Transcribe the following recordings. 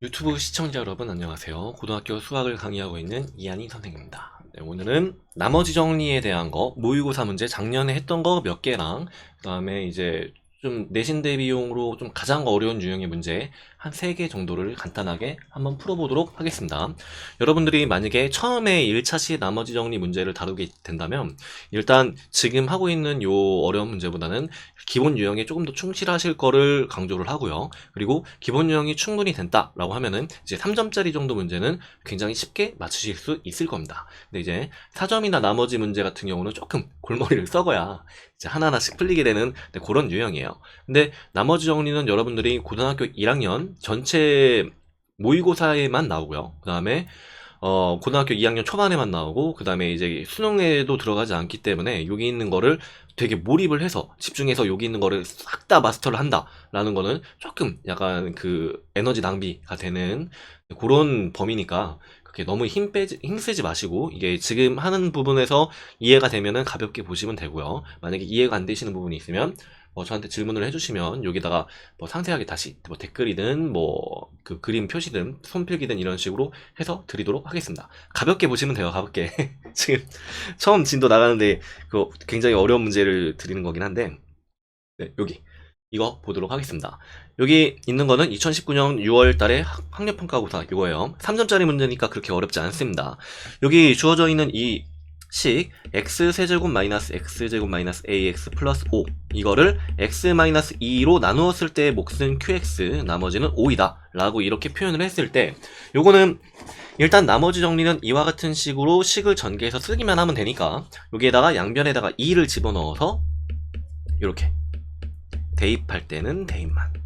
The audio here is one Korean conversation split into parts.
유튜브 시청자 여러분 안녕하세요. 고등학교 수학을 강의하고 있는 이한희 선생님입니다. 네, 오늘은 나머지 정리에 대한 거, 모의고사 문제 작년에 했던 거 몇 개랑 그 다음에 이제 좀 내신 대비용으로 좀 가장 어려운 유형의 문제 한 3개 정도를 간단하게 한번 풀어보도록 하겠습니다. 여러분들이 만약에 처음에 1차 시 나머지 정리 문제를 다루게 된다면 일단 지금 하고 있는 요 어려운 문제보다는 기본 유형에 조금 더 충실하실 거를 강조를 하고요. 그리고 기본 유형이 충분히 된다라고 하면은 이제 3점짜리 정도 문제는 굉장히 쉽게 맞추실 수 있을 겁니다. 근데 이제 4점이나 나머지 문제 같은 경우는 조금 골머리를 썩어야 이제 하나하나씩 풀리게 되는 그런 유형이에요. 근데 나머지 정리는 여러분들이 고등학교 1학년 전체 모의고사에만 나오고요. 그 다음에 고등학교 2학년 초반에만 나오고 그 다음에 이제 수능에도 들어가지 않기 때문에 여기 있는 거를 되게 몰입을 해서 집중해서 여기 있는 거를 싹 다 마스터를 한다라는 거는 조금 약간 그 에너지 낭비가 되는 그런 범위니까 그렇게 너무 힘쓰지 마시고 이게 지금 하는 부분에서 이해가 되면은 가볍게 보시면 되고요. 만약에 이해가 안 되시는 부분이 있으면 저한테 질문을 해주시면 여기다가 상세하게 다시 댓글이든 그 그림 표시든 손필기든 이런 식으로 해서 드리도록 하겠습니다. 가볍게 보시면 돼요. 가볍게. 지금 처음 진도 나가는데 그 굉장히 어려운 문제를 드리는 거긴 한데 네, 여기 이거 보도록 하겠습니다. 여기 있는 거는 2019년 6월 달에 학력평가고사 이거예요. 3점짜리 문제니까 그렇게 어렵지 않습니다. 여기 주어져 있는 이 식 x세제곱 마이너스 x제곱 마이너스 ax 플러스 5 이거를 x 마이너스 2로 나누었을 때의 몫은 qx 나머지는 5이다 라고 이렇게 표현을 했을 때 요거는 일단 나머지 정리는 이와 같은 식으로 식을 전개해서 쓰기만 하면 되니까 여기에다가 양변에다가 2를 집어넣어서 이렇게 대입할 때는 대입만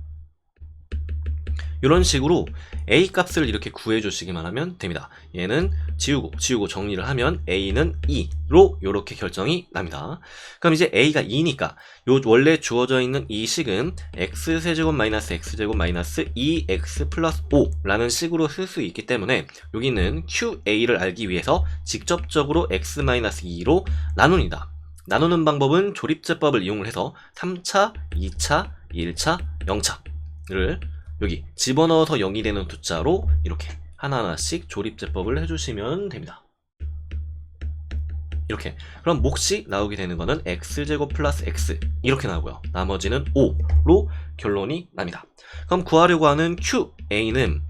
이런 식으로 a 값을 이렇게 구해주시기만 하면 됩니다. 얘는 지우고 정리를 하면 a는 2로 이렇게 결정이 납니다. 그럼 이제 a가 2니까 요 원래 주어져 있는 이 식은 x세제곱 마이너스 x제곱 마이너스 2x 플러스 5라는 식으로 쓸 수 있기 때문에 여기는 qa를 알기 위해서 직접적으로 x 마이너스 2로 나눕니다. 나누는 방법은 조립제법을 이용을 해서 3차, 2차, 1차, 0차를 여기 집어넣어서 0이 되는 두자로 이렇게 하나하나씩 조립제법을 해주시면 됩니다. 이렇게 그럼 몫이 나오게 되는 거는 x제곱 플러스 x 이렇게 나오고요. 나머지는 5로 결론이 납니다. 그럼 구하려고 하는 qa는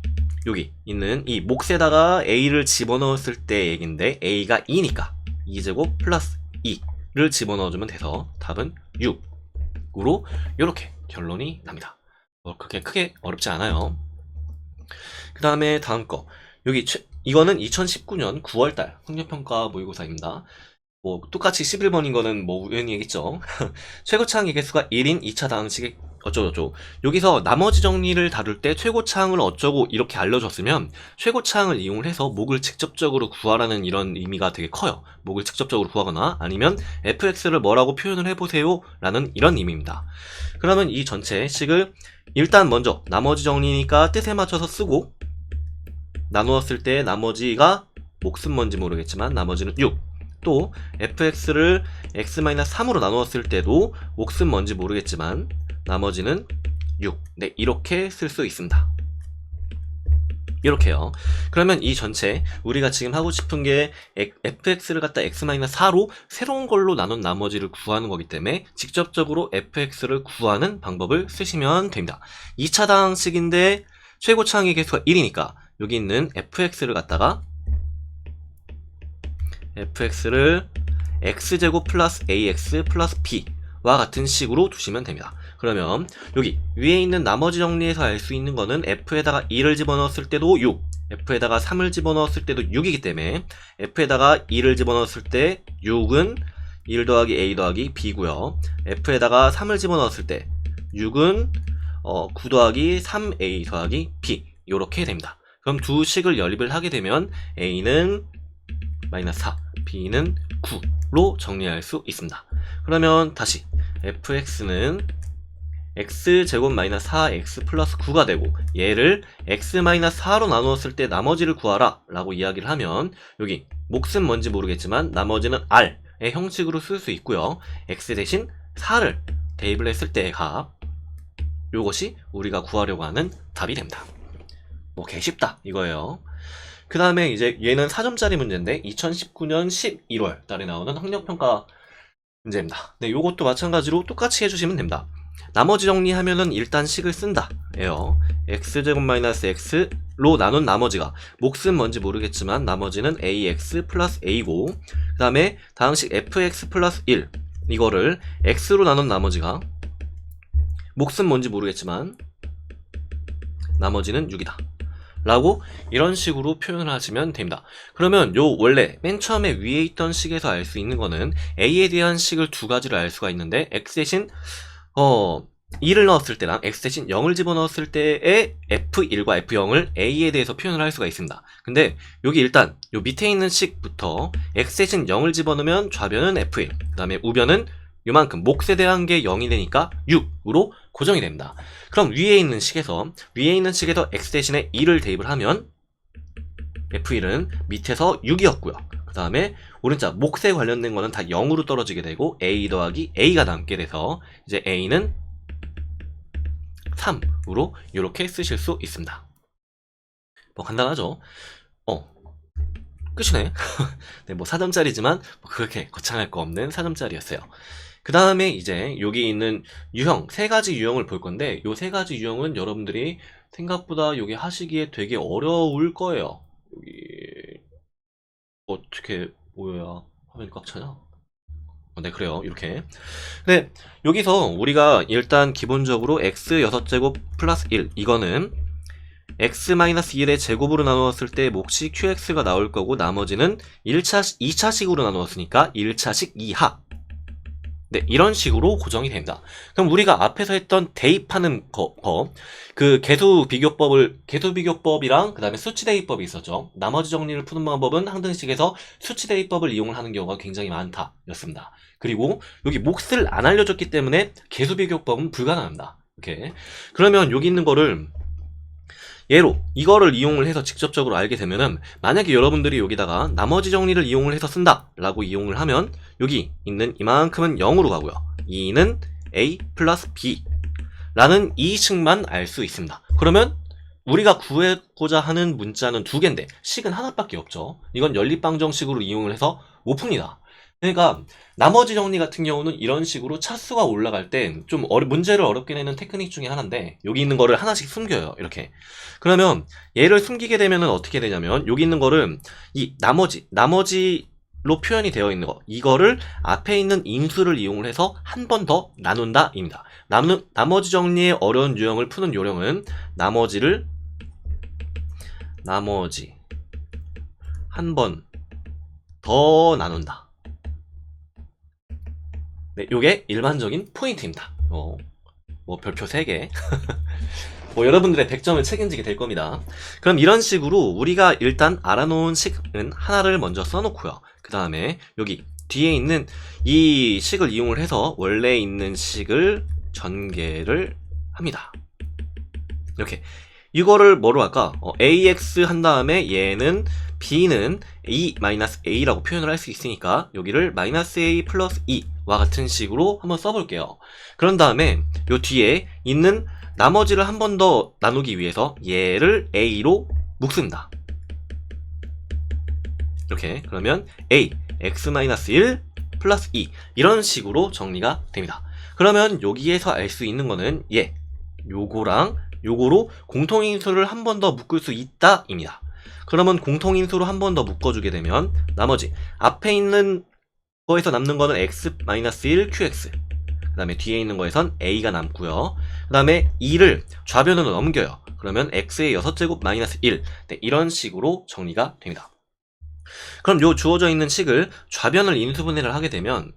여기 있는 이 몫에다가 a를 집어넣었을 때 얘긴데 a가 2니까 2제곱 플러스 2를 집어넣어주면 돼서 답은 6으로 이렇게 결론이 납니다. 그렇게 크게 어렵지 않아요. 그 다음에 다음 거 여기 이거는 2019년 9월달 학력평가 모의고사입니다. 똑같이 11번인 거는 우연이겠죠. 최고차항의 개수가 1인 2차 다항식의 어쩌고저쩌고 여기서 나머지 정리를 다룰 때 최고차항을 어쩌고 이렇게 알려줬으면 최고차항을 이용을 해서 목을 직접적으로 구하라는 이런 의미가 되게 커요. 목을 직접적으로 구하거나 아니면 fx를 뭐라고 표현을 해보세요 라는 이런 의미입니다. 그러면 이 전체 식을 일단 먼저 나머지 정리니까 뜻에 맞춰서 쓰고 나누었을 때 나머지가 몫은 뭔지 모르겠지만 나머지는 6 또 fx를 x-3으로 나누었을 때도 몫은 뭔지 모르겠지만 나머지는 6 네, 이렇게 쓸 수 있습니다. 이렇게요. 그러면 이 전체 우리가 지금 하고 싶은 게 fx를 갖다 x-4로 새로운 걸로 나눈 나머지를 구하는 거기 때문에 직접적으로 fx를 구하는 방법을 쓰시면 됩니다. 2차 다항식인데 최고차항의 개수가 1이니까 여기 있는 fx를 갖다가 fx를 x제곱 플러스 ax 플러스 b와 같은 식으로 두시면 됩니다. 그러면 여기 위에 있는 나머지 정리에서 알 수 있는 거는 f에다가 2를 집어넣었을 때도 6 f에다가 3을 집어넣었을 때도 6이기 때문에 f에다가 2를 집어넣었을 때 6은 1 더하기 a 더하기 b고요. f에다가 3을 집어넣었을 때 6은 9 더하기 3a 더하기 b 이렇게 됩니다. 그럼 두 식을 연립을 하게 되면 a는 마이너스 4 b는 9로 정리할 수 있습니다. 그러면 다시 fx는 x제곱 마이너스 4x 플러스 9가 되고 얘를 x 마이너스 4로 나누었을 때 나머지를 구하라 라고 이야기를 하면 여기 몫은 뭔지 모르겠지만 나머지는 r의 형식으로 쓸 수 있고요. x 대신 4를 대입을 했을 때의 값 요것이 우리가 구하려고 하는 답이 됩니다. 오케이, 쉽다 이거예요. 그 다음에 이제 얘는 4점짜리 문제인데 2019년 11월 달에 나오는 학력평가 문제입니다. 네, 요것도 마찬가지로 똑같이 해주시면 됩니다. 나머지 정리하면은 일단 식을 쓴다 예요. x제곱 마이너스 x로 나눈 나머지가 몫은 뭔지 모르겠지만 나머지는 ax 플러스 a고, 그 다음에 다음식 fx 플러스 1 이거를 x로 나눈 나머지가 몫은 뭔지 모르겠지만 나머지는 6이다 라고 이런 식으로 표현을 하시면 됩니다. 그러면 요 원래 맨 처음에 위에 있던 식에서 알 수 있는 거는 a에 대한 식을 두 가지를 알 수가 있는데 x 대신 2를 넣었을 때랑 x 대신 0을 집어넣었을 때의 f1과 f0을 a에 대해서 표현을 할 수가 있습니다. 근데 여기 일단 요 밑에 있는 식부터 x 대신 0을 집어넣으면 좌변은 f1, 그 다음에 우변은 요만큼 몫에 대한 게 0이 되니까 6으로 고정이 됩니다. 그럼 위에 있는 식에서 x 대신에 2를 대입을 하면 f1은 밑에서 6이었고요. 그 다음에 오른쪽 몫에 관련된 거는 다 0으로 떨어지게 되고 a 더하기 a가 남게 돼서 이제 a는 3으로 이렇게 쓰실 수 있습니다. 뭐 간단하죠? 끝이네. 네, 뭐 4점짜리지만 뭐 그렇게 거창할 거 없는 4점짜리였어요. 그 다음에 이제 여기 있는 유형, 세 가지 유형을 볼 건데 요 세 가지 유형은 여러분들이 생각보다 여기 하시기에 되게 어려울 거예요. 여기 어떻게 보여야 화면이 꽉 차냐? 네, 그래요. 이렇게. 근데 여기서 우리가 일단 기본적으로 x 6제곱 플러스 1 이거는 x-1의 제곱으로 나누었을 때 몫이 qx가 나올 거고 나머지는 2차식으로 나누었으니까 1차식 이하. 네, 이런 식으로 고정이 됩니다. 그럼 우리가 앞에서 했던 대입하는 그 개수 비교법이랑 그 다음에 수치 대입법이 있었죠. 나머지 정리를 푸는 방법은 항등식에서 수치 대입법을 이용을 하는 경우가 굉장히 많다 였습니다. 그리고 여기 몫을 안 알려줬기 때문에 개수 비교법은 불가능합니다. 이렇게. 그러면 여기 있는 거를 예로 이거를 이용을 해서 직접적으로 알게 되면은 만약에 여러분들이 여기다가 나머지 정리를 이용을 해서 쓴다 라고 이용을 하면 여기 있는 이만큼은 0으로 가고요. 2는 a 플러스 b 라는 이 식만 알 수 있습니다. 그러면 우리가 구하고자 하는 문자는 두 개인데 식은 하나밖에 없죠. 이건 연립방정식으로 이용을 해서 못 풉니다. 그러니까 나머지 정리 같은 경우는 이런 식으로 차수가 올라갈 때 좀 문제를 어렵게 내는 테크닉 중에 하나인데 여기 있는 거를 하나씩 숨겨요. 이렇게. 그러면 얘를 숨기게 되면은 어떻게 되냐면 여기 있는 거를 이 나머지로 표현이 되어 있는 거 이거를 앞에 있는 인수를 이용을 해서 한 번 더 나눈다 입니다. 나머지 정리의 어려운 유형을 푸는 요령은 나머지 한 번 더 나눈다. 네, 요게 일반적인 포인트입니다. 뭐 별표 3개. 뭐 여러분들의 100점을 책임지게 될 겁니다. 그럼 이런 식으로 우리가 일단 알아놓은 식은 하나를 먼저 써놓고요. 그 다음에 여기 뒤에 있는 이 식을 이용을 해서 원래 있는 식을 전개를 합니다. 이렇게. 이거를 뭐로 할까? ax 한 다음에 얘는 b는 a-a라고 표현을 할 수 있으니까 여기를 -a 플러스 2와 같은 식으로 한번 써볼게요. 그런 다음에 요 뒤에 있는 나머지를 한 번 더 나누기 위해서 얘를 a로 묶습니다. 이렇게. 그러면 a x-1 플러스 2 이런 식으로 정리가 됩니다. 그러면 여기에서 알 수 있는 거는 요거랑 요거로 공통인수를 한 번 더 묶을 수 있다 입니다. 그러면 공통인수로 한 번 더 묶어주게 되면 나머지 앞에 있는 거에서 남는 거는 x-1 qx 그 다음에 뒤에 있는 거에선 a가 남고요. 그 다음에 2를 좌변으로 넘겨요. 그러면 x의 6제곱 마이너스 1 네, 이런 식으로 정리가 됩니다. 그럼 요 주어져 있는 식을 좌변을 인수분해를 하게 되면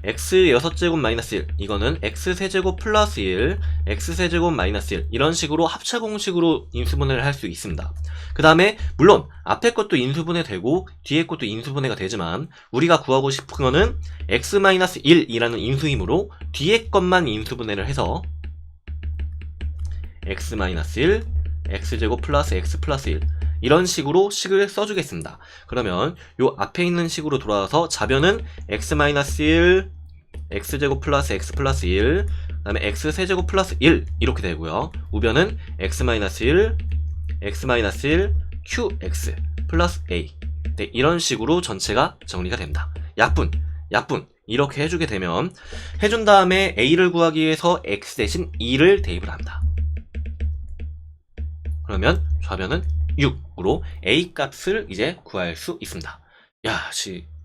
x 6제곱 마이너스 1 이거는 x 세제곱 플러스 1 x 세제곱 마이너스 1 이런 식으로 합차 공식으로 인수분해를 할 수 있습니다. 그 다음에 물론 앞에 것도 인수분해 되고 뒤에 것도 인수분해가 되지만 우리가 구하고 싶은 거는 x 마이너스 1이라는 인수이므로 뒤에 것만 인수분해를 해서 x 마이너스 1 x제곱 플러스 x 플러스 1 이런 식으로 식을 써주겠습니다. 그러면 요 앞에 있는 식으로 돌아와서 좌변은 x-1 x제곱 플러스 x 플러스 1 그 다음에 x 세제곱 플러스 1 이렇게 되고요. 우변은 x-1 x-1 qx 플러스 a. 네, 이런 식으로 전체가 정리가 됩니다. 약분 이렇게 해주게 되면 해준 다음에 a를 구하기 위해서 x 대신 2를 대입을 합니다. 그러면 좌변은 6으로 a 값을 이제 구할 수 있습니다. 야,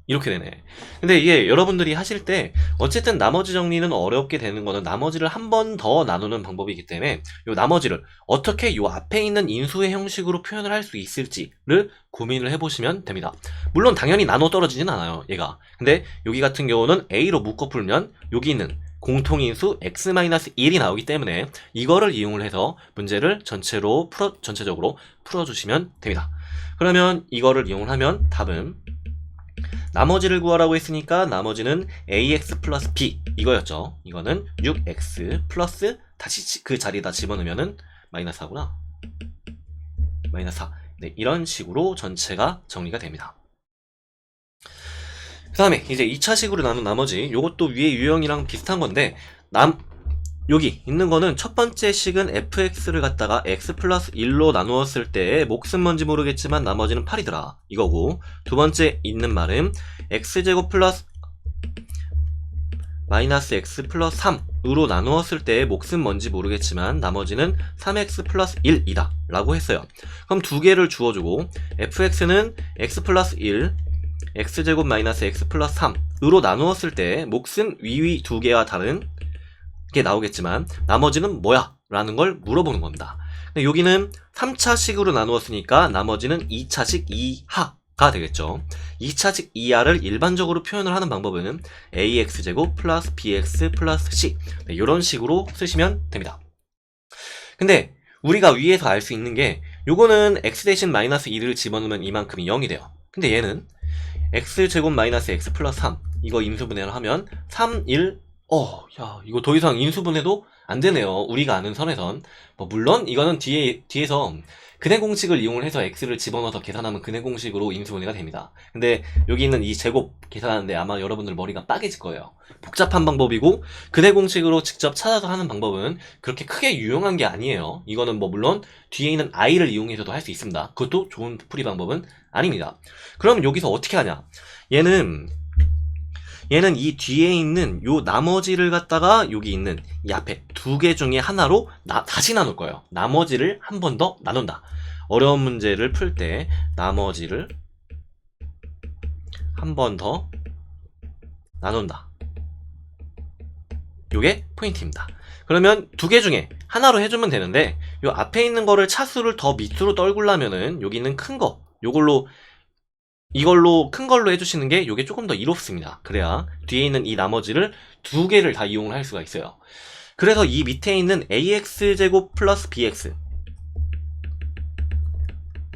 이렇게 되네. 근데 이게 여러분들이 하실 때 어쨌든 나머지 정리는 어렵게 되는 거는 나머지를 한 번 더 나누는 방법이기 때문에 요 나머지를 어떻게 요 앞에 있는 인수의 형식으로 표현을 할 수 있을지를 고민을 해보시면 됩니다. 물론 당연히 나눠 떨어지진 않아요, 얘가. 근데 여기 같은 경우는 a로 묶어 풀면 여기 있는 공통인수 x-1이 나오기 때문에 이거를 이용을 해서 문제를 전체적으로 풀어주시면 됩니다. 그러면 이거를 이용을 하면 답은 나머지를 구하라고 했으니까 나머지는 ax 플러스 b 이거였죠. 이거는 6x 플러스 다시 그 자리에다 집어넣으면은 마이너스 4구나. 마이너스 4. 네, 이런 식으로 전체가 정리가 됩니다. 그 다음에 이제 2차식으로 나눈 나머지 요것도 위에 유형이랑 비슷한 건데 여기 있는 거는 첫 번째 식은 fx를 갖다가 x 플러스 1로 나누었을 때 몫은 뭔지 모르겠지만 나머지는 8이더라 이거고, 두 번째 있는 말은 x제곱 플러스 마이너스 x 플러스 3으로 나누었을 때 몫은 뭔지 모르겠지만 나머지는 3x 플러스 1이다 라고 했어요. 그럼 두 개를 주어주고 fx는 x 플러스 1 x제곱 마이너스 x 플러스 3으로 나누었을 때 몫은 위위 두 개와 다른 게 나오겠지만 나머지는 뭐야? 라는 걸 물어보는 겁니다. 근데 여기는 3차식으로 나누었으니까 나머지는 2차식 이하가 되겠죠. 2차식 이하를 일반적으로 표현을 하는 방법은 ax제곱 플러스 bx 플러스 c 네, 이런 식으로 쓰시면 됩니다. 근데 우리가 위에서 알 수 있는 게 요거는 x 대신 마이너스 2를 집어넣으면 이만큼이 0이 돼요. 근데 얘는 x제곱 마이너스 x 플러스 3 이거 인수분해를 하면 3, 1 야, 이거 더 이상 인수분해도 안 되네요. 우리가 아는 선에선. 물론, 이거는 뒤에서 근해 공식을 이용을 해서 x를 집어넣어서 계산하면 근해 공식으로 인수분해가 됩니다. 근데 여기 있는 이 제곱 계산하는데 아마 여러분들 머리가 빠개질 거예요. 복잡한 방법이고, 근해 공식으로 직접 찾아서 하는 방법은 그렇게 크게 유용한 게 아니에요. 이거는 물론 뒤에 있는 i를 이용해서도 할 수 있습니다. 그것도 좋은 풀이 방법은 아닙니다. 그럼 여기서 어떻게 하냐? 얘는 이 뒤에 있는 요 나머지를 갖다가 여기 있는 이 앞에 두 개 중에 하나로 다시 나눌 거예요. 나머지를 한 번 더 나눈다. 어려운 문제를 풀 때 나머지를 한 번 더 나눈다. 요게 포인트입니다. 그러면 두 개 중에 하나로 해주면 되는데 요 앞에 있는 거를 차수를 더 밑으로 떨구려면은 여기 있는 큰 거 이걸로 큰 걸로 해주시는 게 이게 조금 더 이롭습니다. 그래야 뒤에 있는 이 나머지를 두 개를 다 이용을 할 수가 있어요. 그래서 이 밑에 있는 ax제곱 플러스 bx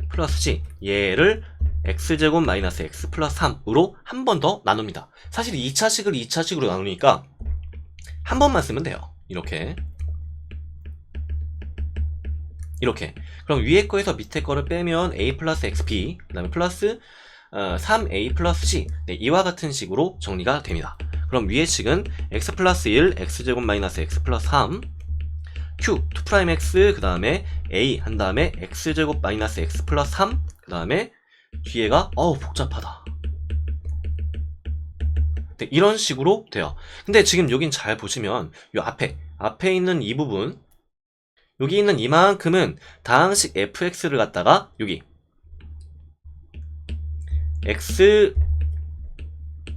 플러스 c 얘를 x제곱 마이너스 x 플러스 3으로 한 번 더 나눕니다. 사실 2차식을 2차식으로 나누니까 한 번만 쓰면 돼요. 이렇게 그럼 위에 거에서 밑에 거를 빼면 a 플러스 xp 그 다음에 플러스 3a 플러스 c 네, 이와 같은 식으로 정리가 됩니다. 그럼 위의 식은 x 플러스 1 x제곱 마이너스 x 플러스 3 q 2'x 그 다음에 a 한 다음에 x제곱 마이너스 x 플러스 3 그 다음에 뒤에가 복잡하다. 네, 이런 식으로 돼요. 근데 지금 여긴 잘 보시면 요 앞에 있는 이 부분 여기 있는 이만큼은 다항식 fx를 갖다가 여기 x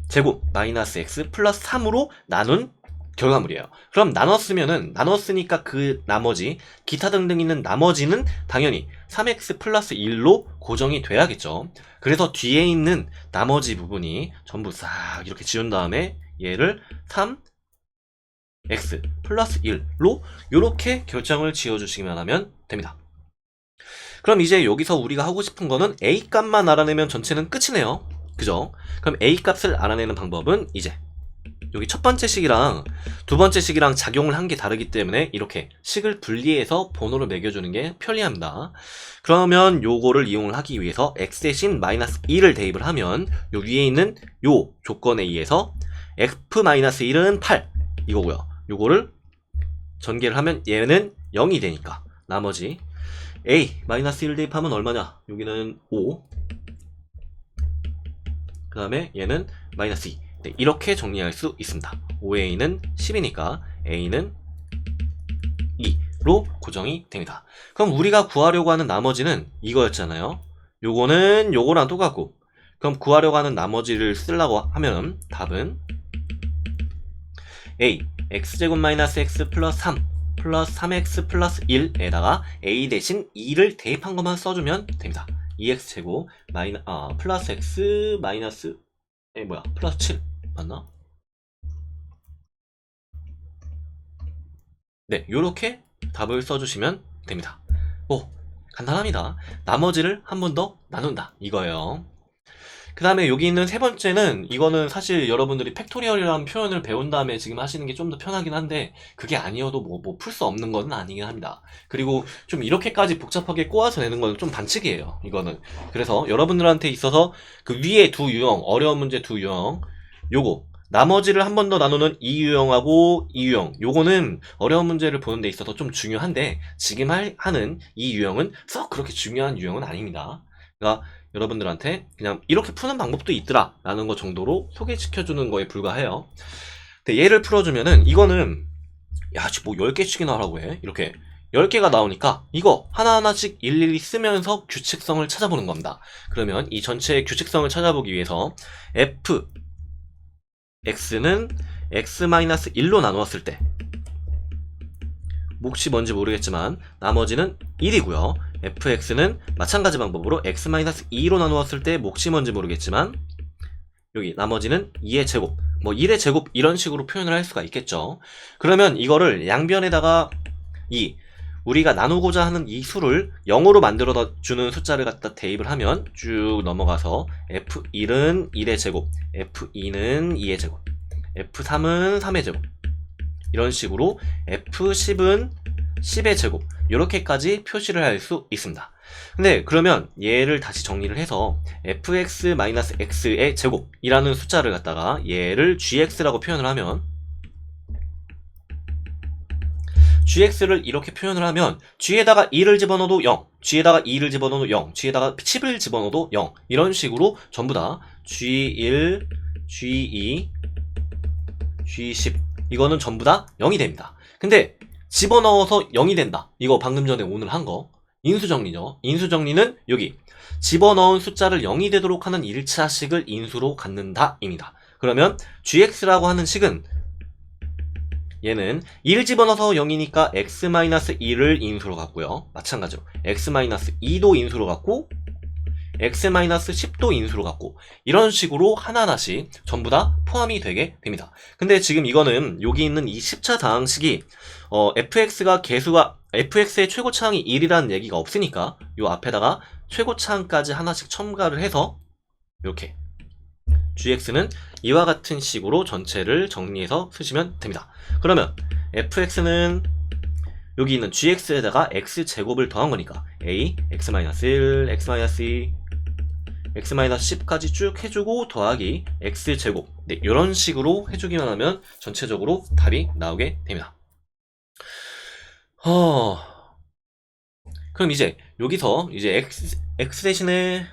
제곱 마이너스 x 플러스 3으로 나눈 결과물이에요. 그럼 나눴으니까 그 나머지 기타 등등 있는 나머지는 당연히 3x 플러스 1로 고정이 돼야겠죠. 그래서 뒤에 있는 나머지 부분이 전부 싹 이렇게 지운 다음에 얘를 3x 플러스 1로 이렇게 결정을 지어주시기만 하면 됩니다. 그럼 이제 여기서 우리가 하고 싶은 거는 a 값만 알아내면 전체는 끝이네요. 그죠? 그럼 a 값을 알아내는 방법은 이제 여기 첫 번째 식이랑 두 번째 식이랑 작용을 한 게 다르기 때문에 이렇게 식을 분리해서 번호를 매겨주는 게 편리합니다. 그러면 요거를 이용을 하기 위해서 x 대신 마이너스 2를 대입을 하면 요 위에 있는 요 조건에 의해서 f-1은 8 이거고요. 요거를 전개를 하면 얘는 0이 되니까 나머지 A 마이너스 1 대입하면 얼마냐? 여기는 5. 그 다음에 얘는 마이너스 2. 네, 이렇게 정리할 수 있습니다. 5A는 10이니까 A는 2로 고정이 됩니다. 그럼 우리가 구하려고 하는 나머지는 이거였잖아요. 요거는 요거랑 똑같고, 그럼 구하려고 하는 나머지를 쓰려고 하면 답은 A x제곱 마이너스 x 플러스 3 플러스 3x 플러스 1에다가 a 대신 2를 대입한 것만 써주면 됩니다. 2x제곱 플러스 x 마이너스 플러스 7 맞나? 네, 요렇게 답을 써주시면 됩니다. 간단합니다. 나머지를 한 번 더 나눈다 이거예요. 그 다음에 여기 있는 세 번째는, 이거는 사실 여러분들이 팩토리얼이라는 표현을 배운 다음에 지금 하시는 게 좀 더 편하긴 한데, 그게 아니어도 풀 수 없는 건 아니긴 합니다. 그리고 좀 이렇게까지 복잡하게 꼬아서 내는 건 좀 반칙이에요, 이거는. 그래서 여러분들한테 있어서 그 위에 두 유형, 어려운 문제 두 유형, 요거 나머지를 한 번 더 나누는 이 유형하고 이 유형, 요거는 어려운 문제를 보는 데 있어서 좀 중요한데, 지금 하는 이 유형은 썩 그렇게 중요한 유형은 아닙니다. 그러니까 여러분들한테 그냥 이렇게 푸는 방법도 있더라 라는 거 정도로 소개시켜주는 거에 불과해요. 근데 얘를 풀어주면은, 이거는 뭐 10개씩이나 하라고 해. 이렇게 10개가 나오니까 이거 하나하나씩 일일이 쓰면서 규칙성을 찾아보는 겁니다. 그러면 이 전체의 규칙성을 찾아보기 위해서 fx는 x-1로 나누었을 때 몫이 뭔지 모르겠지만 나머지는 1이고요. fx는 마찬가지 방법으로 x-2로 나누었을 때 몫이 뭔지 모르겠지만 여기 나머지는 2의 제곱, 1의 제곱 이런 식으로 표현을 할 수가 있겠죠. 그러면 이거를 양변에다가 우리가 나누고자 하는 이 수를 0으로 만들어주는 숫자를 갖다 대입을 하면 쭉 넘어가서 f1은 1의 제곱, f2는 2의 제곱, f3은 3의 제곱, 이런 식으로 f10은 10의 제곱, 이렇게까지 표시를 할 수 있습니다. 근데 그러면 얘를 다시 정리를 해서 fx-x의 제곱이라는 숫자를 갖다가 얘를 gx라고 표현을 하면, gx를 이렇게 표현을 하면 g에다가 2를 집어넣어도 0, g에다가 2를 집어넣어도 0, g에다가 10을 집어넣어도 0, 이런 식으로 전부 다 g1, g2, g10 이거는 전부 다 0이 됩니다. 근데 집어넣어서 0이 된다, 이거 방금 전에 오늘 한 거 인수정리죠. 인수정리는 여기 집어넣은 숫자를 0이 되도록 하는 1차식을 인수로 갖는다 입니다. 그러면 gx라고 하는 식은 얘는 1을 집어넣어서 0이니까 x-1을 인수로 갖고요. 마찬가지로 x-2도 인수로 갖고 x-10도 인수로 갖고, 이런 식으로 하나하나씩 전부 다 포함이 되게 됩니다. 근데 지금 이거는 여기 있는 이 10차 다항식이 fx의 최고차항이 1이라는 얘기가 없으니까 요 앞에다가 최고차항까지 하나씩 첨가를 해서 이렇게 gx는 이와 같은 식으로 전체를 정리해서 쓰시면 됩니다. 그러면 fx는 여기 있는 gx에다가 x제곱을 더한 거니까 a, x-1, x-2, x-10까지 쭉 해주고 더하기 x제곱, 네, 이런 식으로 해주기만 하면 전체적으로 답이 나오게 됩니다. 그럼 이제 여기서 이제 x 대신에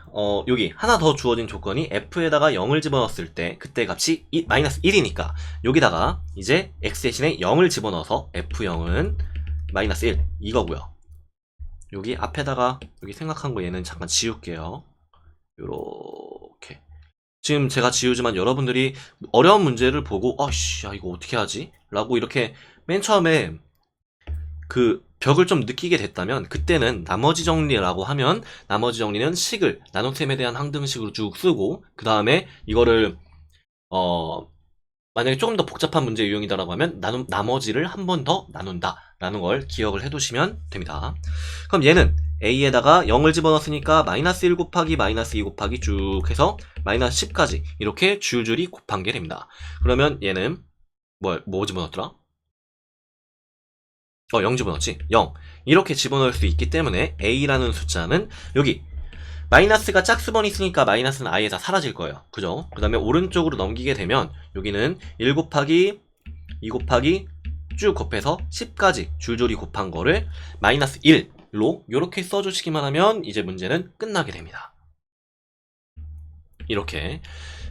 여기 하나 더 주어진 조건이 f에다가 0을 집어넣었을 때 그때 값이 마이너스 1이니까 여기다가 이제 x 대신에 0을 집어넣어서 f0은 마이너스 1 이거고요. 여기 앞에다가 여기 생각한 거 얘는 잠깐 지울게요. 요렇게 지금 제가 지우지만 여러분들이 어려운 문제를 보고 이거 어떻게 하지? 라고 이렇게 맨 처음에 그 벽을 좀 느끼게 됐다면, 그때는 나머지 정리라고 하면 나머지 정리는 식을 나눗셈에 대한 항등식으로 쭉 쓰고, 그 다음에 이거를 만약에 조금 더 복잡한 문제 유형이다라고 하면 나머지를 한 번 더 나눈다 라는 걸 기억을 해두시면 됩니다. 그럼 얘는 a에다가 0을 집어넣었으니까 마이너스 1 곱하기 마이너스 2 곱하기 쭉 해서 마이너스 10까지 이렇게 줄줄이 곱한 게 됩니다. 그러면 얘는 뭐 집어넣었더라? 0 집어넣었지? 0 이렇게 집어넣을 수 있기 때문에 a라는 숫자는 여기 마이너스가 짝수번이 있으니까 마이너스는 아예 다 사라질 거예요. 그죠? 그 다음에 오른쪽으로 넘기게 되면 여기는 1 곱하기 2 곱하기 쭉 곱해서 10까지 줄줄이 곱한 거를 마이너스 1 로 요렇게 써주시기만 하면 이제 문제는 끝나게 됩니다. 이렇게.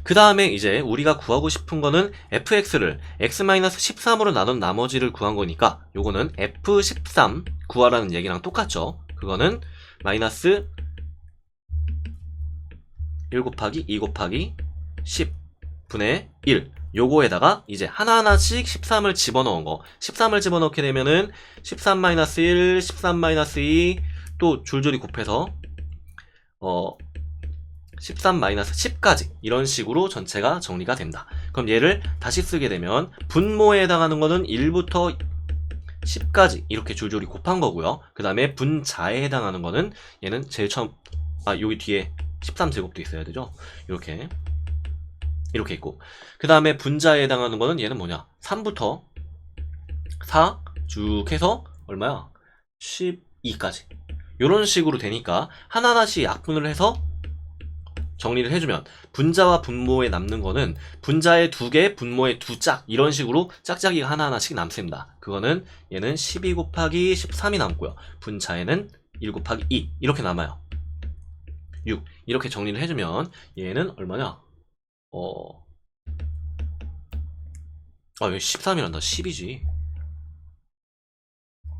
그 다음에 이제 우리가 구하고 싶은 거는 fx를 x-13으로 나눈 나머지를 구한 거니까 요거는 f13 구하라는 얘기랑 똑같죠. 그거는 마이너스 1 곱하기 2 곱하기 10분의 1 요거에다가 이제 하나하나씩 13을 집어넣은 거. 13을 집어넣게 되면은 13-1, 13-2 또 줄줄이 곱해서 13-10까지 이런 식으로 전체가 정리가 된다. 그럼 얘를 다시 쓰게 되면 분모에 해당하는 거는 1부터 10까지 이렇게 줄줄이 곱한 거고요. 그 다음에 분자에 해당하는 거는 얘는 제일 처음 여기 뒤에 13제곱도 있어야 되죠. 이렇게 있고, 그 다음에 분자에 해당하는 거는 얘는 뭐냐, 3부터 4 쭉 해서 얼마야, 12까지 이런 식으로 되니까 하나하나씩 약분을 해서 정리를 해주면 분자와 분모에 남는 거는 분자의 2개, 분모의 2짝 이런 식으로 짝짝이가 하나하나씩 남습니다. 그거는 얘는 12 곱하기 13이 남고요. 분자에는 1 곱하기 2 이렇게 남아요. 6 이렇게 정리를 해주면 얘는 얼마냐, 여기 13이란다. 10이지.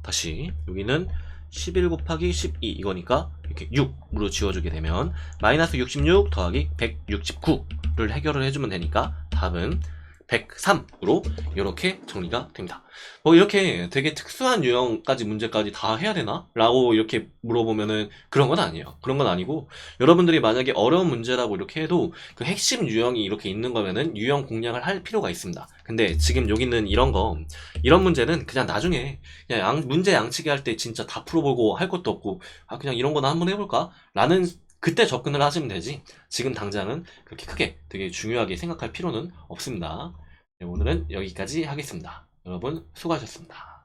다시 여기는 11 곱하기 12 이거니까 이렇게 6으로 지워주게 되면 마이너스 66 더하기 169를 해결을 해주면 되니까 답은 103으로 이렇게 정리가 됩니다. 뭐 이렇게 되게 특수한 유형까지 문제까지 다 해야 되나? 라고 이렇게 물어보면은 그런 건 아니에요. 그런 건 아니고 여러분들이 만약에 어려운 문제라고 이렇게 해도 그 핵심 유형이 이렇게 있는 거면은 유형 공략을 할 필요가 있습니다. 근데 지금 여기 있는 이런 문제는 그냥 나중에 그냥 문제 양치기 할 때 진짜 다 풀어보고 할 것도 없고 그냥 이런 거나 한번 해볼까? 라는 그때 접근을 하시면 되지, 지금 당장은 그렇게 크게 되게 중요하게 생각할 필요는 없습니다. 네, 오늘은 여기까지 하겠습니다. 여러분 수고하셨습니다.